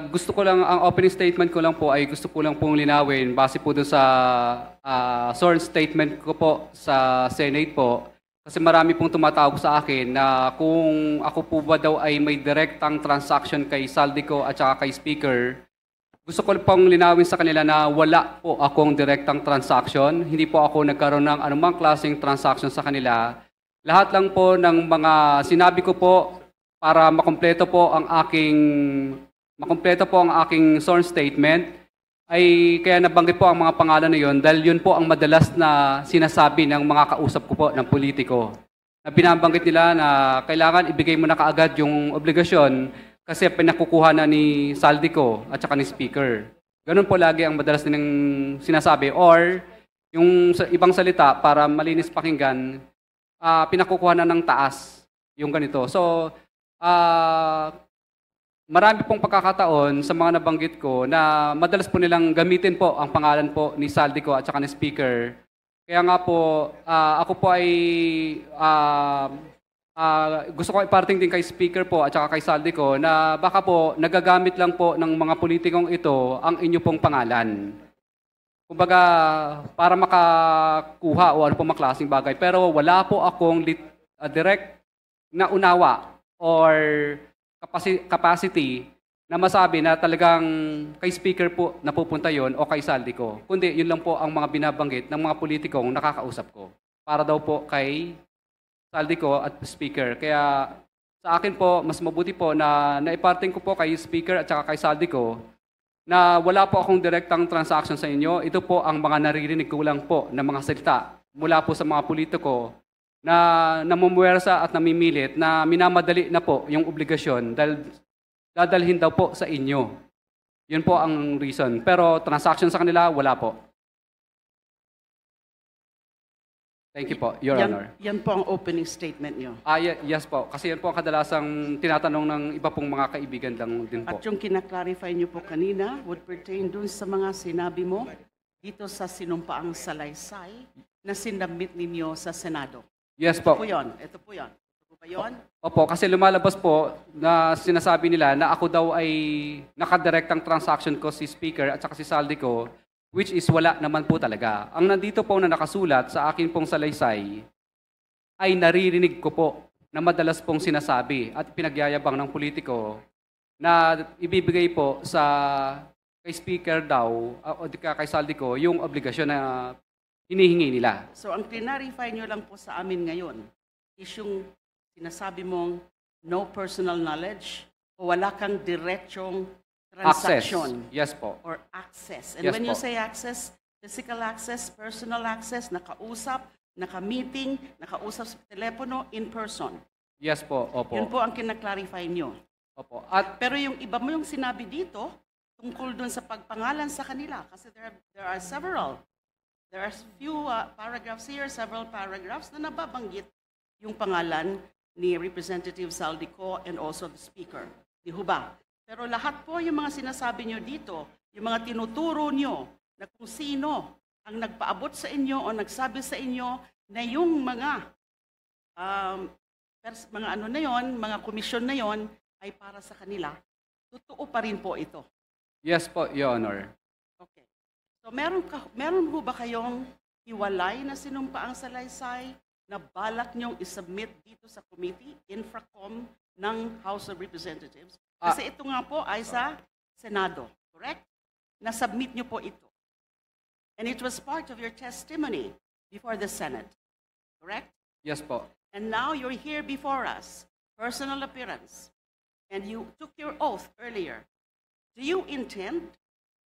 Gusto ko lang, ang opening statement ko lang po ay gusto ko lang pong linawin base po dun sa sworn statement ko po sa Senate po. Kasi marami pong tumatawag sa akin na kung ako po ba daw ay may direktang transaction kay Saldico at saka kay Speaker. Gusto ko pong linawin sa kanila na wala po akong direktang transaction. Hindi po ako nagkaroon ng anumang klaseng transaction sa kanila. Lahat lang po ng mga sinabi ko po para makumpleto po ang aking sworn statement ay kaya nabanggit po ang mga pangalan na yon dahil yun po ang madalas na sinasabi ng mga kausap ko po ng politiko. Na binabanggit nila na kailangan ibigay mo na kaagad yung obligasyon kasi pinakukuha na ni Saldico at saka ni Speaker. Ganun po lagi ang madalas nilang sinasabi. Or yung ibang salita para malinis pakinggan, pinakukuha na ng taas yung ganito. So, marami pong pagkakataon sa mga nabanggit ko na madalas po nilang gamitin po ang pangalan po ni Saldico at saka ni Speaker. Kaya nga po, ako po ay gusto ko iparting din kay Speaker po at saka kay Saldico na baka po nagagamit lang po ng mga politikong ito ang inyo pong pangalan. Kumbaga, para makakuha o ano po maklaseng bagay. Pero wala po akong direct na unawa or capacity na masabi na talagang kay Speaker po napupunta yon o kay Saldico. Kundi yun lang po ang mga binabanggit ng mga politikong nakakausap ko. Para daw po kay Saldico at Speaker. Kaya sa akin po, mas mabuti po na naiparting ko po kay Speaker at saka kay Saldico na wala po akong direktang transaction sa inyo. Ito po ang mga naririnig ko lang po na mga salita mula po sa mga politiko na namumuwersa at namimilit na minamadali na po yung obligasyon dahil dadalhin daw po sa inyo. Yun po ang reason. Pero transaction sa kanila, wala po. Thank you po, Your Honor. Yan po ang opening statement nyo. Yes po. Kasi yan po ang kadalasang tinatanong ng iba pong mga kaibigan lang din po. At yung kinaklarify nyo po kanina would pertain dun sa mga sinabi mo dito sa sinumpaang salaysay na sinabmit ninyo sa Senado. Yes po. Ito po yun. Ito po yun. Ito po ba yun? Opo, kasi lumalabas po na sinasabi nila na ako daw ay nakadirektang transaction ko si Speaker at saka si Saldico, which is wala naman po talaga. Ang nandito po na nakasulat sa akin pong salaysay ay naririnig ko po na madalas pong sinasabi at pinagyayabang ng politiko na ibibigay po sa kay Speaker daw o kay Saldico yung obligasyon na hinihingi nila. So ang clarify nyo lang po sa amin ngayon is yung sinasabi mong no personal knowledge o wala kang diretsong transaction. Access. Yes po. Or access. And Yes when po. you say access, physical access, personal access, nakausap, naka-meeting, nakausap sa telepono, in person. Yes po. Opo. Yun po ang kinaklarify nyo. Opo. Pero yung iba mo yung sinabi dito, tungkol dun sa pagpangalan sa kanila. Kasi there are several. There are few paragraphs here, several paragraphs na nababanggit yung pangalan ni Representative Saldico and also the Speaker. Di ho ba? Pero lahat po yung mga sinasabi nyo dito, yung mga tinuturo nyo na kung sino ang nagpaabot sa inyo o nagsabi sa inyo na yung mga mga komisyon na yon ay para sa kanila, totoo pa rin po ito. Yes po, Your Honor. Okay. So meron ho ba kayong hiwalay na sinumpaang salaysay na balak nyong isubmit dito sa committee, Infracom ng House of Representatives? Kasi ito nga po ay sa Senado, correct? Na-submit nyo po ito. And it was part of your testimony before the Senate, correct? Yes po. And now you're here before us, personal appearance, and you took your oath earlier. Do you intend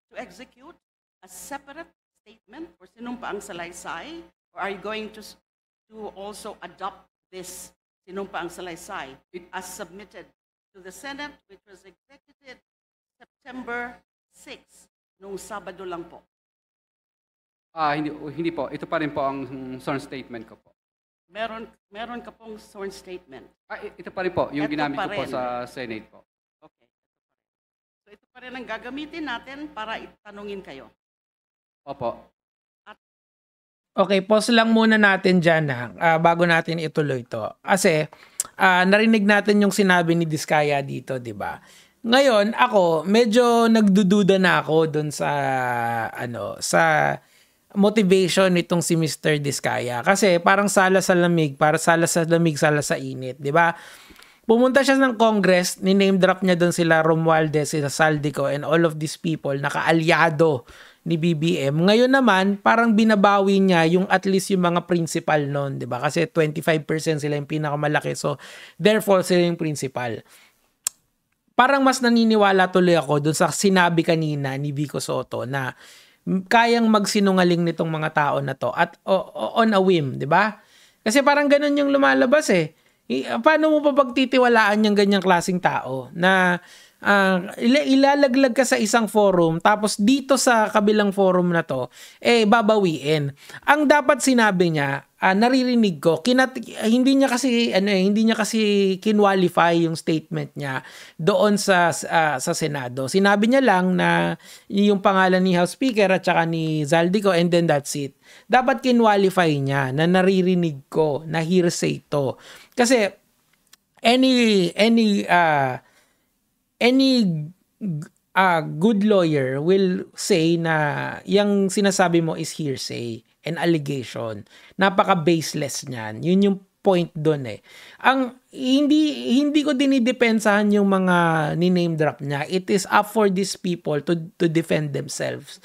to execute a separate statement for sinumpaang salaysay, or are you going to also adopt this sinumpaang salaysay as submitted to the Senate, which was executed September 6, nung Sabado lang po? Hindi po. Ito pa rin po ang sworn statement ko po. Meron ka pong sworn statement. Ito pa rin po, yung Ito ginamit pa ko po rin. sa Senate po. Okay. So ito pa rin ang gagamitin natin para itanungin kayo. Opo. Okay, pause lang muna natin dyan bago natin ituloy to. Kasi narinig natin yung sinabi ni Diskaya dito, di ba? Ngayon, ako, medyo nagdududa na ako dun sa, sa motivation nitong si Mr. Diskaya. Kasi parang sala sa lamig, sala sa init, di ba? Pumunta siya ng Congress, ni-name drop niya doon sila Romualdez, sila Saldico, and all of these people, nakaalyado ni BBM. Ngayon naman, parang binabawi niya yung at least yung mga principal noon, di ba? Kasi 25% sila yung pinakamalaki, so therefore sila yung principal. Parang mas naniniwala tuloy ako doon sa sinabi kanina ni Vico Soto na kayang magsinungaling nitong mga tao na to at on a whim, di ba? Kasi parang ganun yung lumalabas eh. Paano mo pa pagtitiwalaan yung ganyang klaseng tao na ilalaglag ka sa isang forum tapos dito sa kabilang forum na to babawiin. Ang dapat sinabi niya, naririnig ko, hindi niya kasi kinwalify yung statement niya doon sa Senado. Sinabi niya lang na yung pangalan ni House Speaker at saka ni Zaldico and then that's it. Dapat kinwalify niya na naririnig ko na hearsay to. Kasi any good lawyer will say na yung sinasabi mo is hearsay and allegation. Napaka-baseless niyan. Yun yung point doon eh. Ang hindi ko dinidepensahan yung mga ni-name drop niya. It is up for these people to defend themselves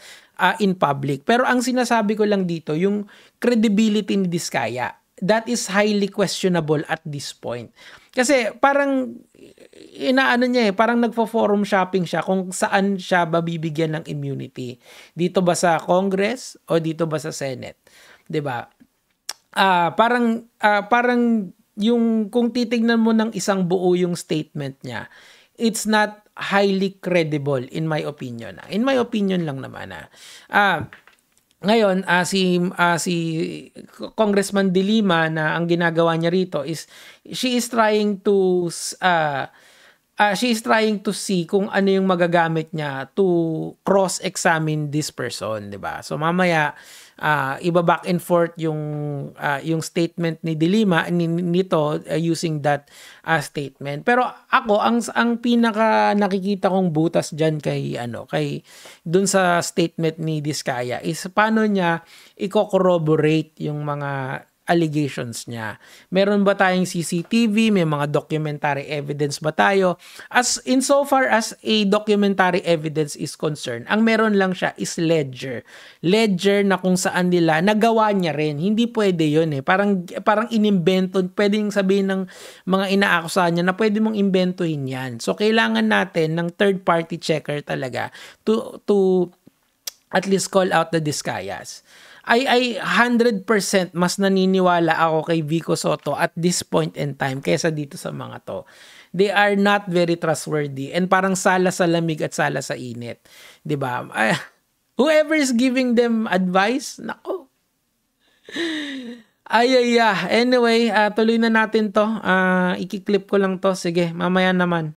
in public. Pero ang sinasabi ko lang dito, yung credibility ni Diskaya, that is highly questionable at this point. Kasi parang parang nagfo-forum shopping siya kung saan siya babibigyan ng immunity. Dito ba sa Congress o dito ba sa Senate? 'Di ba? Parang yung kung titignan mo ng isang buo yung statement niya, it's not highly credible in my opinion. In my opinion lang naman. Ngayon, si Congressman De Lima na ang ginagawa niya rito is she is trying to see kung ano yung magagamit niya to cross-examine this person, 'di ba? So mamaya iba back and forth yung statement ni De Lima nito using that statement. Pero ako ang pinaka nakikita kong butas diyan kay dun sa statement ni Diskaya is paano niya i-corroborate yung mga allegations niya. Meron ba tayong CCTV? May mga documentary evidence ba tayo? As insofar as a documentary evidence is concerned, ang meron lang siya is ledger. Ledger na kung saan nila nagawa niya rin. Hindi pwede yun eh. Parang inimbento. Pwedeng sabihin ng mga inaakusahan niya na pwede mong imbentohin yan. So, kailangan natin ng third party checker talaga to at least call out the Diskayas. I 100% mas naniniwala ako kay Vico Soto at this point in time kaysa dito sa mga to. They are not very trustworthy and parang sala sa lamig at sala sa init. 'Di ba? Whoever is giving them advice, nako. Anyway, tuloy na natin to. Iki-clip ko lang to. Sige, mamaya naman.